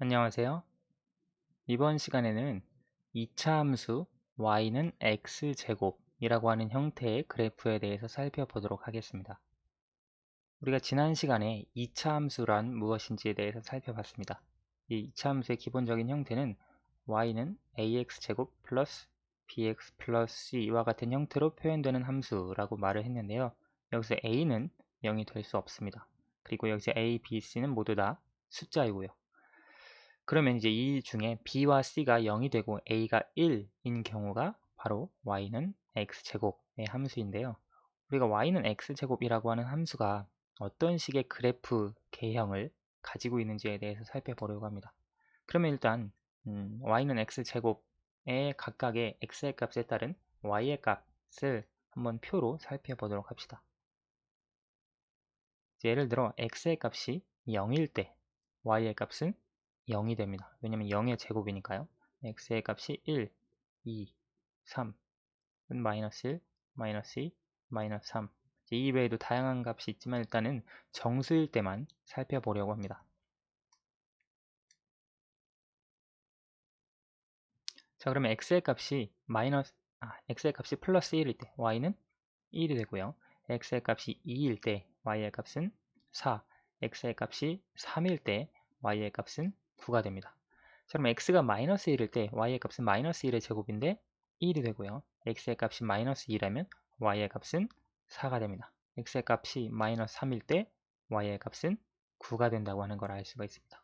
안녕하세요. 이번 시간에는 2차 함수 y는 x제곱이라고 하는 형태의 그래프에 대해서 살펴보도록 하겠습니다. 우리가 지난 시간에 2차 함수란 무엇인지에 대해서 살펴봤습니다. 이 2차 함수의 기본적인 형태는 y는 ax제곱 플러스 bx 플러스 c와 같은 형태로 표현되는 함수라고 말을 했는데요. 여기서 a는 0이 될 수 없습니다. 그리고 여기서 a, b, c는 모두 다 숫자이고요. 그러면 이제 이 중에 b와 c가 0이 되고 a가 1인 경우가 바로 y는 x제곱의 함수인데요. 우리가 y는 x제곱이라고 하는 함수가 어떤 식의 그래프 개형을 가지고 있는지에 대해서 살펴보려고 합니다. 그러면 일단 y는 x제곱의 각각의 x의 값에 따른 y의 값을 한번 표로 살펴보도록 합시다. 예를 들어 x의 값이 0일 때 y의 값은 0이 됩니다. 왜냐면 0의 제곱이니까요. x의 값이 1, 2, 3, 마이너스 1, 마이너스 2, 마이너스 3. 이 외에도 다양한 값이 있지만 일단은 정수일 때만 살펴보려고 합니다. 자, 그러면 x의 값이 플러스 1일 때 y는 1이 되고요. x의 값이 2일 때 y의 값은 4, x의 값이 3일 때 y의 값은 9가 됩니다. 자, 그럼 x가 마이너스 1일 때 y의 값은 마이너스 1의 제곱인데 1이 되고요. x의 값이 마이너스 2라면 y의 값은 4가 됩니다. x의 값이 마이너스 3일 때 y의 값은 9가 된다고 하는 걸 알 수가 있습니다.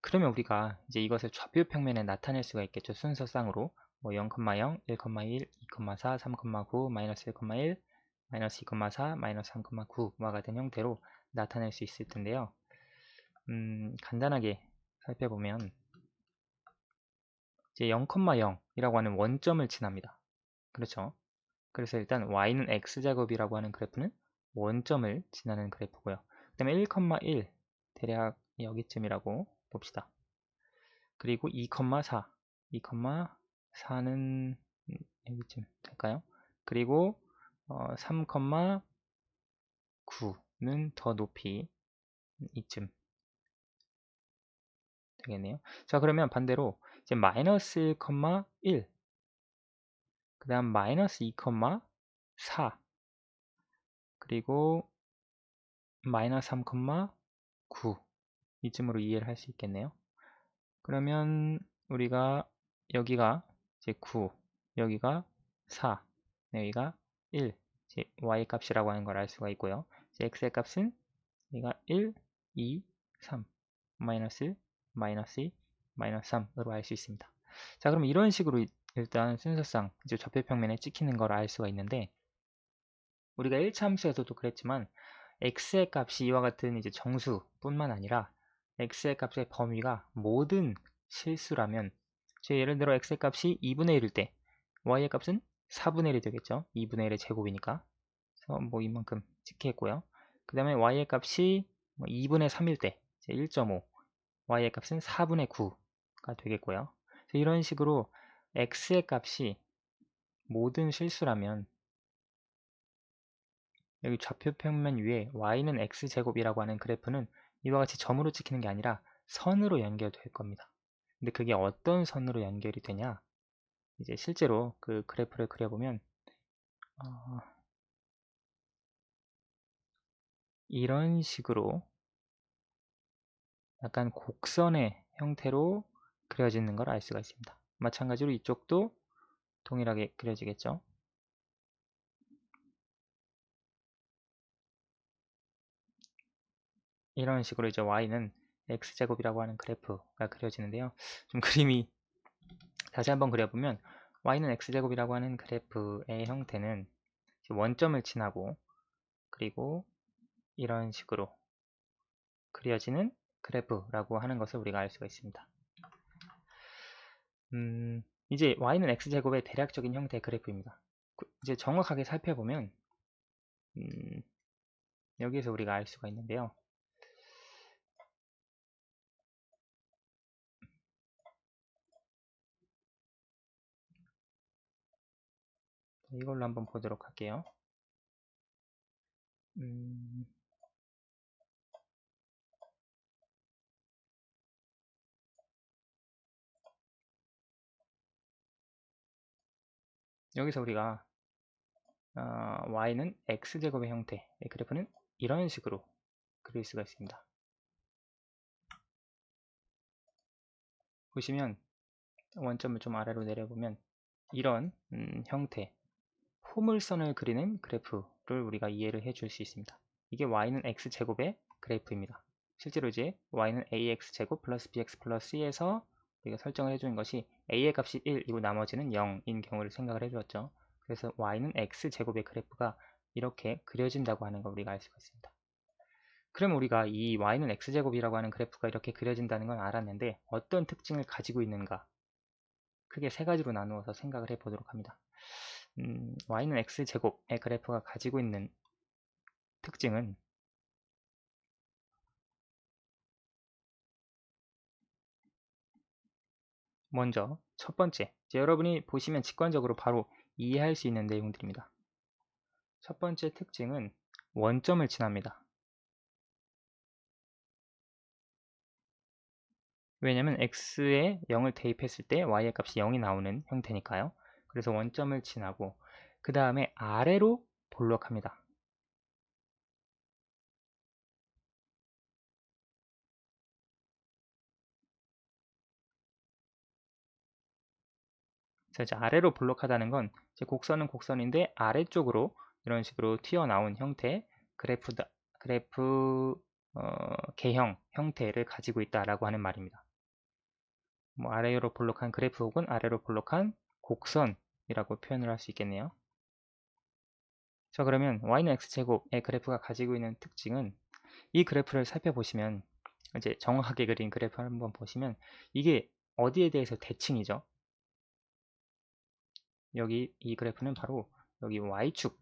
그러면 우리가 이제 이것을 좌표 평면에 나타낼 수가 있겠죠. 순서상으로 뭐 0,0, 1,1, 2,4, 3,9, 마이너스 1,1, 마이너스 2,4, 마이너스 3,9와 같은 형태로 나타낼 수 있을 텐데요. 간단하게 살펴보면 이제 0,0이라고 하는 원점을 지납니다. 그렇죠? 그래서 일단 y는 x제곱이라고 하는 그래프는 원점을 지나는 그래프고요. 그 다음에 1,1 대략 여기쯤이라고 봅시다. 그리고 2,4 2,4는 여기쯤 될까요? 그리고 3,9는 더 높이 이쯤 되겠네요. 자, 그러면 반대로 이제 마이너스 1,1 그 다음 마이너스 2,4 그리고 마이너스 3,9 이쯤으로 이해를 할 수 있겠네요. 그러면 우리가 여기가 이제 9, 여기가 4, 여기가 1, 이제 y 값이라고 하는 걸 알 수가 있고요. 이제 x의 값은 여기가 1, 2, 3, 마이너스 1, 마이너스 2, 마이너스 3으로 알 수 있습니다. 자, 그럼 이런 식으로 일단 순서상 이제 좌표평면에 찍히는 걸 알 수가 있는데 우리가 1차 함수에서도 그랬지만 x의 값이 이와 같은 이제 정수뿐만 아니라 x의 값의 범위가 모든 실수라면 예를 들어 x의 값이 2분의 1일 때 y의 값은 4분의 1이 되겠죠. 2분의 1의 제곱이니까. 그래서 뭐 이만큼 찍겠고요. 그 다음에 y의 값이 2분의 3일 때 1.5 y의 값은 4분의 9가 되겠고요. 이런 식으로 x의 값이 모든 실수라면 여기 좌표 평면 위에 y는 x제곱이라고 하는 그래프는 이와 같이 점으로 찍히는 게 아니라 선으로 연결될 겁니다. 근데 그게 어떤 선으로 연결이 되냐? 이제 실제로 그 그래프를 그려보면 이런 식으로 약간 곡선의 형태로 그려지는 걸 알 수가 있습니다. 마찬가지로 이쪽도 동일하게 그려지겠죠. 이런 식으로 이제 y는 x제곱이라고 하는 그래프가 그려지는데요. 좀 그림이 다시 한번 그려보면 y는 x제곱이라고 하는 그래프의 형태는 원점을 지나고 그리고 이런 식으로 그려지는 그래프라고 하는 것을 우리가 알 수가 있습니다. 이제 y는 x제곱의 대략적인 형태의 그래프입니다. 이제 정확하게 살펴보면 여기에서 우리가 알 수가 있는데요. 이걸로 한번 보도록 할게요. 여기서 우리가 y는 x제곱의 형태의 그래프는 이런 식으로 그릴 수가 있습니다. 보시면 원점을 좀 아래로 내려보면 이런 형태 포물선을 그리는 그래프를 우리가 이해를 해줄 수 있습니다. 이게 y는 x제곱의 그래프입니다. 실제로 이제 y는 ax제곱 플러스 bx 플러스 c에서 우리가 설정을 해주는 것이 a의 값이 1이고 나머지는 0인 경우를 생각을 해주었죠. 그래서 y는 x제곱의 그래프가 이렇게 그려진다고 하는 걸 우리가 알 수가 있습니다. 그럼 우리가 이 y는 x제곱이라고 하는 그래프가 이렇게 그려진다는 건 알았는데 어떤 특징을 가지고 있는가? 크게 세 가지로 나누어서 생각을 해보도록 합니다. y는 x제곱의 그래프가 가지고 있는 특징은 먼저 첫 번째, 여러분이 보시면 직관적으로 바로 이해할 수 있는 내용들입니다. 첫 번째 특징은 원점을 지납니다. 왜냐면 x에 0을 대입했을 때 y의 값이 0이 나오는 형태니까요. 그래서 원점을 지나고 그 다음에 아래로 볼록합니다. 그래서 이제 아래로 볼록하다는 건 이제 곡선은 곡선인데 아래쪽으로 이런 식으로 튀어나온 형태의 그래프 개형 형태를 가지고 있다라고 하는 말입니다. 뭐 아래로 볼록한 그래프 혹은 아래로 볼록한 곡선이라고 표현을 할 수 있겠네요. 자, 그러면 y는 x제곱의 그래프가 가지고 있는 특징은 이 그래프를 살펴보시면 이제 정확하게 그린 그래프를 한번 보시면 이게 어디에 대해서 대칭이죠? 여기 이 그래프는 바로 여기 y축에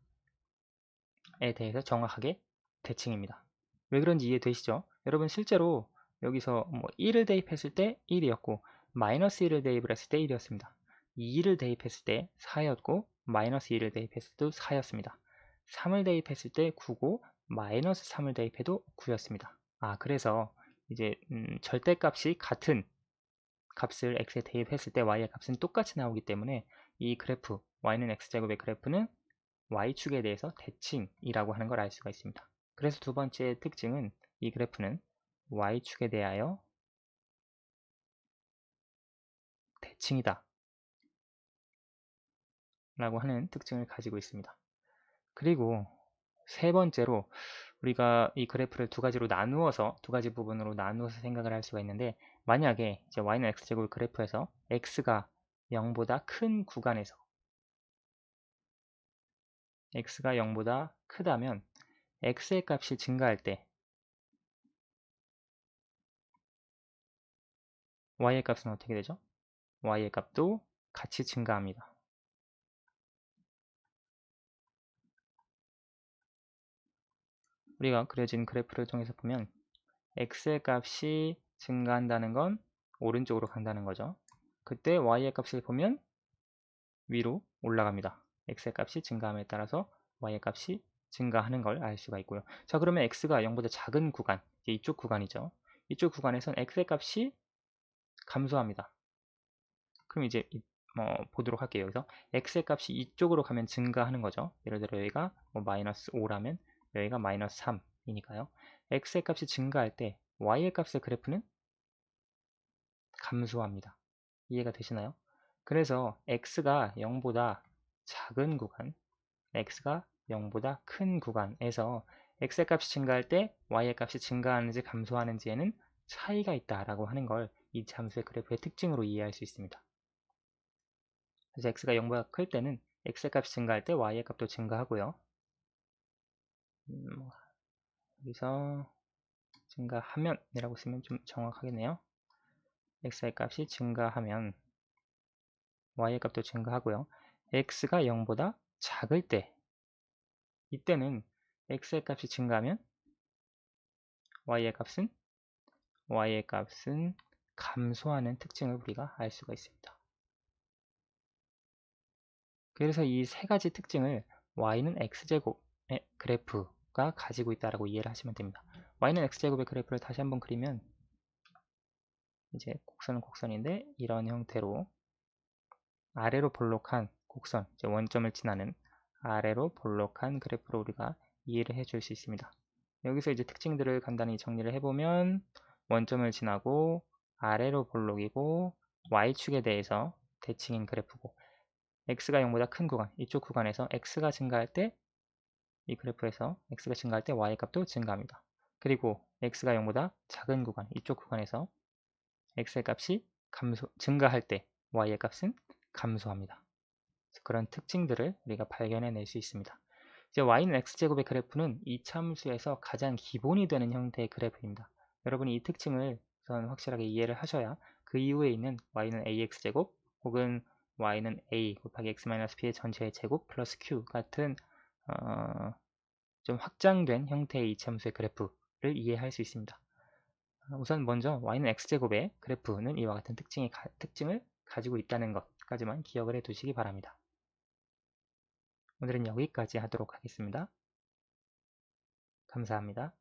대해서 정확하게 대칭입니다. 왜 그런지 이해되시죠? 여러분 실제로 여기서 뭐 1을 대입했을 때 1이었고 마이너스 1을 대입을 했을 때 1이었습니다. 2를 대입했을 때 4였고 마이너스 2를 대입했을 때도 4였습니다. 3을 대입했을 때 9고 마이너스 3을 대입해도 9였습니다. 그래서 이제 절대값이 같은 값을 x에 대입했을 때 y의 값은 똑같이 나오기 때문에 이 그래프 y는 x제곱의 그래프는 y축에 대해서 대칭이라고 하는 걸 알 수가 있습니다. 그래서 두 번째 특징은 이 그래프는 y축에 대하여 대칭이다 라고 하는 특징을 가지고 있습니다. 그리고 세 번째로 우리가 이 그래프를 두 가지 부분으로 나누어서 생각을 할 수가 있는데 만약에 이제 y는 x제곱 그래프에서 x가 0보다 큰 구간에서 x가 0보다 크다면 x의 값이 증가할 때 y의 값은 어떻게 되죠? y의 값도 같이 증가합니다. 우리가 그려진 그래프를 통해서 보면 x의 값이 증가한다는 건 오른쪽으로 간다는 거죠. 그때 y의 값을 보면 위로 올라갑니다. x의 값이 증가함에 따라서 y의 값이 증가하는 걸 알 수가 있고요. 자, 그러면 x가 0보다 작은 구간, 이쪽 구간이죠. 이쪽 구간에선 x의 값이 감소합니다. 그럼 이제 보도록 할게요. 여기서 x의 값이 이쪽으로 가면 증가하는 거죠. 예를 들어 여기가 마이너스 5라면 여기가 마이너스 3이니까요. x의 값이 증가할 때 y의 값의 그래프는 감소합니다. 이해가 되시나요? 그래서 x가 0보다 작은 구간, x가 0보다 큰 구간에서 x의 값이 증가할 때 y의 값이 증가하는지 감소하는지에는 차이가 있다라고 하는 걸 이 함수의 그래프의 특징으로 이해할 수 있습니다. 그래서 x가 0보다 클 때는 x의 값이 증가할 때 y의 값도 증가하고요. 여기서 증가하면이라고 쓰면 좀 정확하겠네요. x의 값이 증가하면 y의 값도 증가하고요. x가 0보다 작을 때 이때는 x의 값이 증가하면 y의 값은 감소하는 특징을 우리가 알 수가 있습니다. 그래서 이 세 가지 특징을 y는 x제곱의 그래프가 가지고 있다고 이해를 하시면 됩니다. y는 x제곱의 그래프를 다시 한번 그리면 이제 곡선은 곡선인데 이런 형태로 아래로 볼록한 곡선, 이제 원점을 지나는 아래로 볼록한 그래프로 우리가 이해를 해줄 수 있습니다. 여기서 이제 특징들을 간단히 정리를 해보면 원점을 지나고 아래로 볼록이고 y축에 대해서 대칭인 그래프고 x가 0보다 큰 구간, 이쪽 구간에서 x가 증가할 때 이 그래프에서 x가 증가할 때 y 값도 증가합니다. 그리고 x가 0보다 작은 구간, 이쪽 구간에서 x의 값이 증가할 때 y의 값은 감소합니다. 그런 특징들을 우리가 발견해낼 수 있습니다. 이제 y는 x제곱의 그래프는 이 참수에서 가장 기본이 되는 형태의 그래프입니다. 여러분이 이 특징을 우선 확실하게 이해를 하셔야 그 이후에 있는 y는 ax제곱 혹은 y는 a 곱하기 x-b의 전체의 제곱 플러스 q 같은 좀 확장된 형태의 이차함수의 그래프를 이해할 수 있습니다. 우선 먼저 y는 x제곱의 그래프는 이와 같은 특징을 가지고 있다는 것까지만 기억을 해 두시기 바랍니다. 오늘은 여기까지 하도록 하겠습니다. 감사합니다.